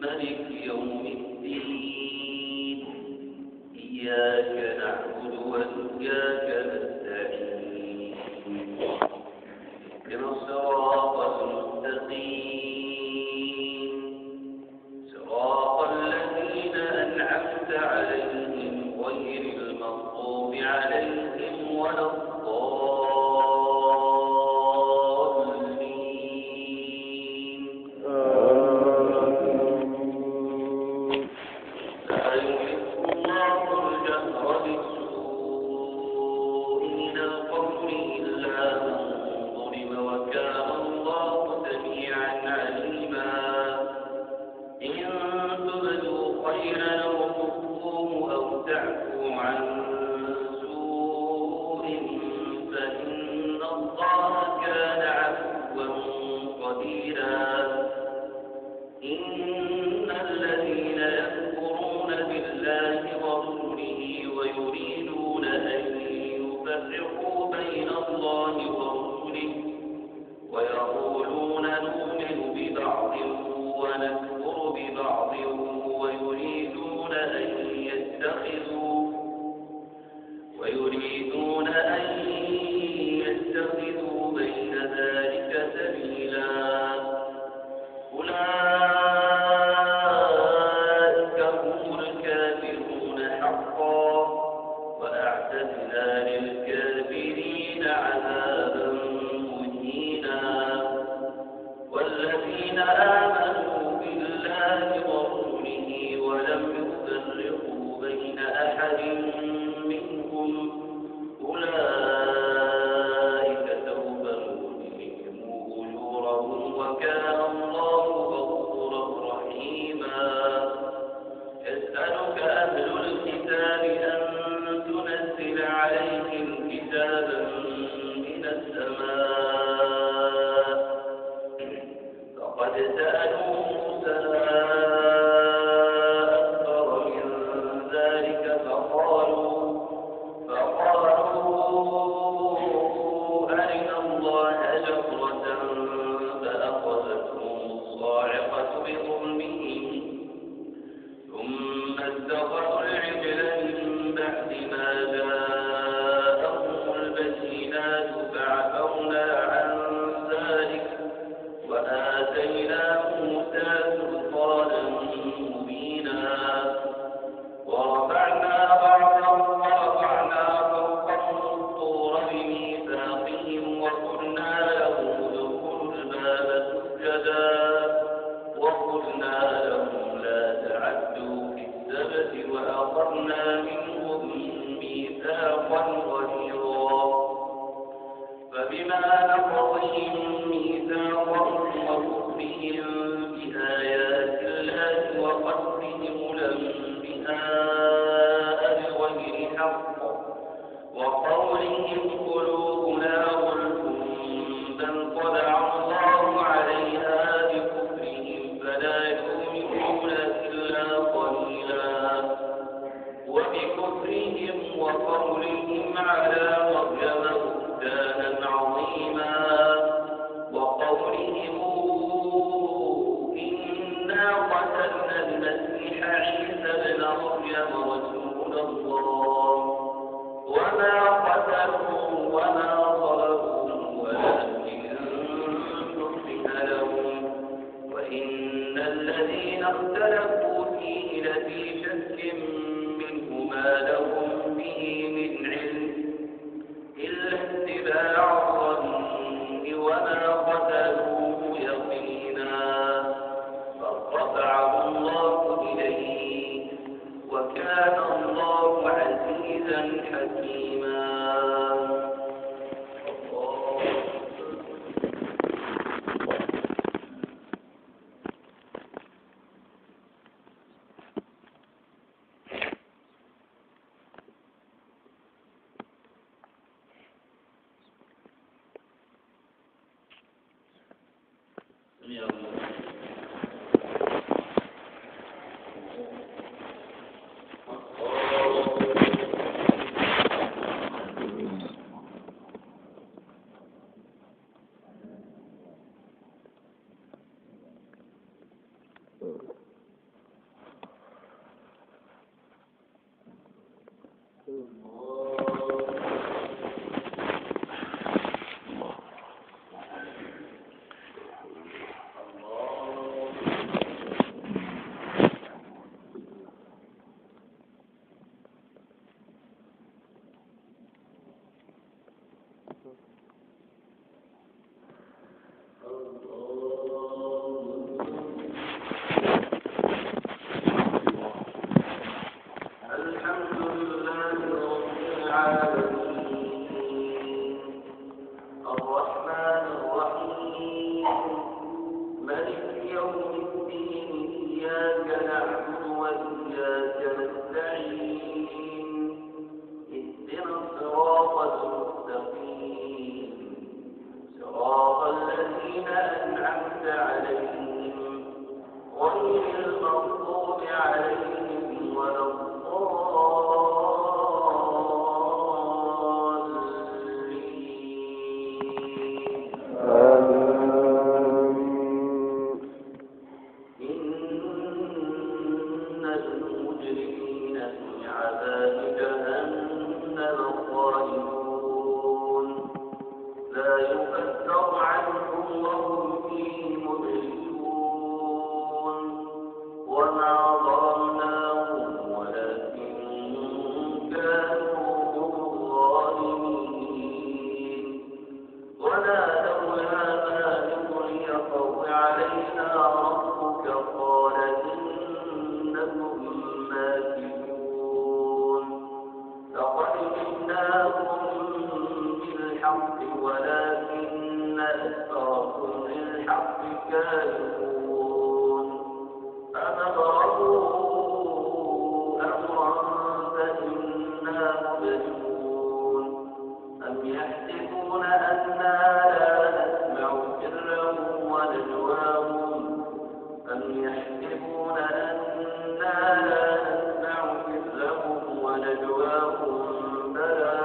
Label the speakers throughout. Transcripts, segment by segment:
Speaker 1: ملك يوم الدين إياك نعبد وإياك نستعين اهدنا الصراط المستقيم صراط الذين أنعمت عليهم غير المغضوب عليهم ولا الضالين لا يحب الله الجهر بالسوء من القول إلا من ظلم وكان الله سميعا عليما إن تبدوا خيرا أو تخفوه أو تعفوا عن سوء فإن الله كان عفوا قديرا إن الذين يكفرون بالله ورسله ويريدون أن يفرقوا بين الله ورسله ويقولون نؤمن ببعض ونكفر ببعض ويريدون أن يتخذوا بين ذلك سبيلا أولئك هم الكافرون حقا وأعتدنا للكافرين عذابا مهينا والذين آمنوا بالله ورسله ولم يفرقوا بين أحد منهم أولئك سوف نؤتيهم أجورهم وكان الله غفورا رحيما يسألك أهل الكتاب أن تنزل عليهم كتابا من السماء فقد سألوا موسى أكبر من ذلك فقالوا أرنا الله جهرة فأخذتهم الصاعقة بظلمهم ثم اتخذوا العجل من بعد ما جاءهم البينات فعفونا عن ذلك وآتينا موسى سلطانا مبينا ورفعنا فوقهم الطور بميثاقهم وقلنا لهم ادخلوا الباب سجدا وقلنا لهم لا تعدوا في السبت وأخذنا منهم ميثاقا غليظا فبما نقضهم ميثاقهم وكفرهم بآيات الله وقتلهم الأنبياء بغير حق وقولهم قلوبنا غلف بل طبع الله عليها بكفرهم فلا يؤمنون إلا قليلا وبكفرهم وقولهم على مريم بهتانا عظيما وقولهم إنا قتلنا المسيح عيسى ابن مريم رسول الله وما قتلوه وما ضربوه ولكن شبه لهم وإن الذين اختلفوا فيه لفي شك منه ما لهم به من علم إلا اتباع الظن وما قتلوه يقينا فرفعه الله إليه وكان الله عزيزا حكيما إياك نعبد وإياك نستعين اهدنا الصراط المستقيم صراط الذين أنعمت عليهم غير المغضوب عليهم ولا ولكن أكثركم للحق كارهون أفبرأوا أمرا فإنا مبرمون أم يحسبون أنا لا نسمع سرهم ونجواهم أم يحسبون أنا لا نسمع سرهم ونجواهم بلى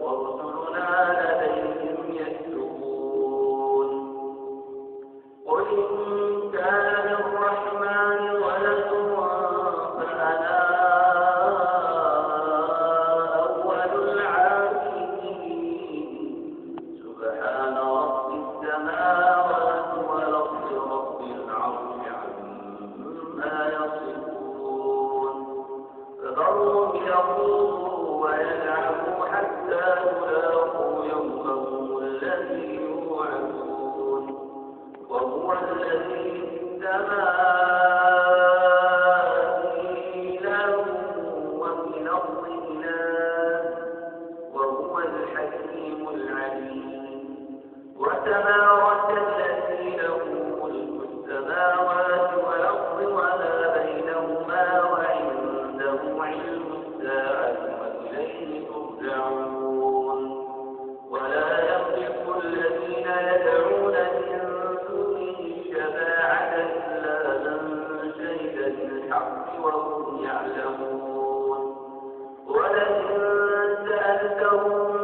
Speaker 1: ورسلنا لديهم يكتبون قل إن كان للرحمن ولد فأنا أول العابدين سبحان رب السماوات والأرض رب العرش عما يصفون فذرهم يخوضوا ويلعبوا حتى يلاقوا يومهم الذي يوعدون وهو الذي في السماء إله وفي الأرض إله وهو الحكيم العليم وتبارك الذي له ملك السماوات والأرض وما بينهما وعنده علم الساعة وإليه ترجعون ولا يملك الذين يدعون من دونه الشفاعة إلا من شهد بالحق وهم يعلمون ولئن سألتهم